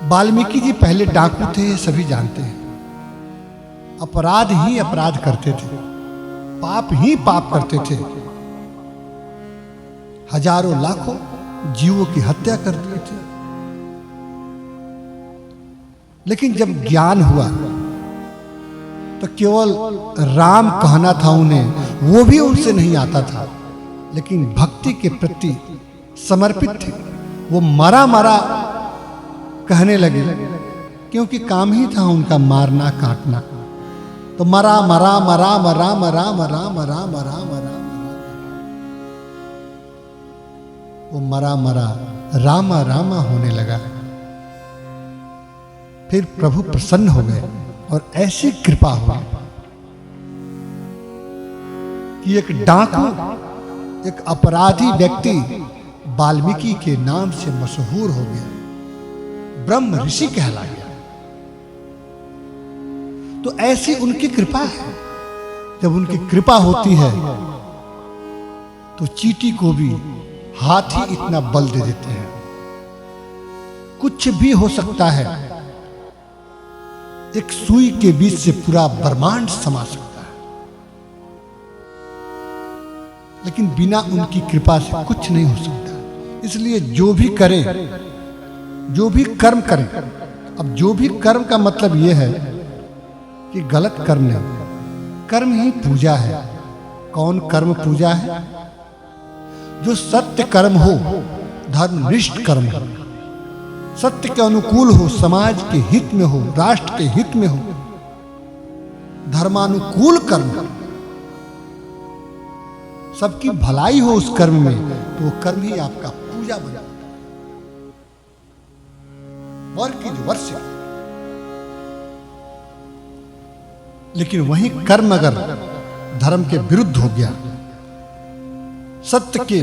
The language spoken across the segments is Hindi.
वाल्मीकि जी पहले डाकू थे, ये सभी जानते हैं। अपराध ही अपराध करते थे, पाप ही पाप करते थे। हजारों लाखों जीवों की हत्या कर दिए थे। लेकिन जब ज्ञान हुआ तो केवल राम कहना था उन्हें, वो भी उनसे नहीं आता था। लेकिन भक्ति के प्रति समर्पित थे। वो मरा मरा कहने लगे, क्योंकि काम ही था उनका मारना काटना। तो मरा मरा मरा मरा मरा मरा मरा मरा मरा, वो मरा मरा रामा रामा होने लगा। फिर प्रभु प्रसन्न हो गए और ऐसी कृपा हुई कि एक डाकू, एक अपराधी व्यक्ति वाल्मीकि के नाम से मशहूर हो गया, ब्रह्म ऋषि कहला गया। तो ऐसी उनकी कृपा है। जब उनकी कृपा होती है तो चींटी को भी हाथी इतना बल दे देते हैं। कुछ भी हो सकता है। एक सुई के बीच से पूरा ब्रह्मांड समा सकता है। लेकिन बिना उनकी कृपा से कुछ नहीं हो सकता। इसलिए जो भी करें, जो भी कर्म करें, अब जो भी कर्म का मतलब यह है कि गलत कर्म नहीं, कर्म ही पूजा है। कौन कर्म पूजा है? जो सत्य कर्म हो, धर्मनिष्ठ कर्म हो, सत्य के अनुकूल हो, समाज के हित में हो, राष्ट्र के हित में हो, धर्मानुकूल कर्म, सबकी भलाई हो उस कर्म में, तो वो कर्म ही आपका पूजा बन जाता है। Work is worship. लेकिन वही कर्म अगर धर्म के विरुद्ध हो गया, सत्य के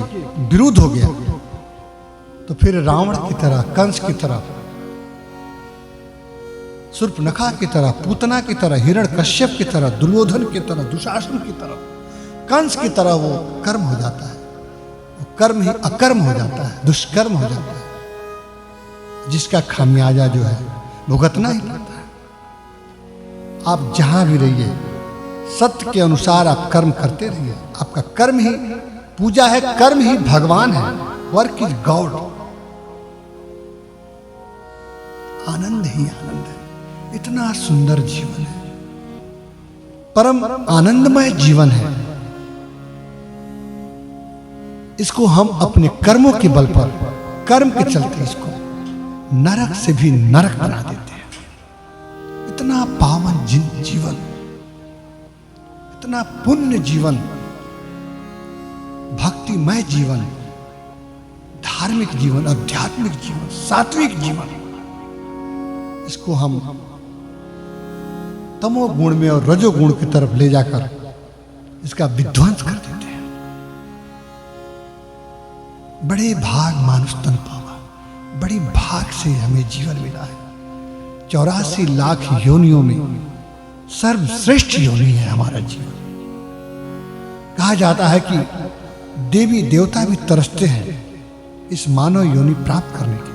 विरुद्ध हो गया, तो फिर रावण की तरह, कंस की तरह, शूर्पणखा की तरह, पूतना की तरह, हिरण्यकश्यप की तरह, दुर्योधन की तरह, दुशासन की तरह, कंस की तरह वो कर्म हो जाता है। वो कर्म ही अकर्म हो जाता है, दुष्कर्म हो जाता है, जिसका खामियाजा जो है भुगतना ही पड़ता है। आप जहां भी रहिए, सत्य के अनुसार आप कर्म करते रहिए। आपका कर्म ही पूजा है, कर्म ही भगवान है। Work is God. आनंद ही आनंद है। इतना सुंदर जीवन है, परम आनंदमय जीवन है। इसको हम अपने कर्मों के बल पर, कर्म के चलते इसको नरक से भी नरक बना देते हैं। इतना पावन जीवन, इतना पुण्य जीवन, भक्तिमय जीवन, धार्मिक जीवन, आध्यात्मिक जीवन, सात्विक जीवन, इसको हम तमोगुण में और रजोगुण की तरफ ले जाकर इसका विध्वंस कर देते हैं। बड़े भाग मानुष तन पावा, बड़ी भाग से हमें जीवन मिला है। 84 लाख योनियों में सर्वश्रेष्ठ योनि है हमारा जीवन। कहा जाता है कि देवी देवता भी तरसते हैं इस मानव योनि प्राप्त करने के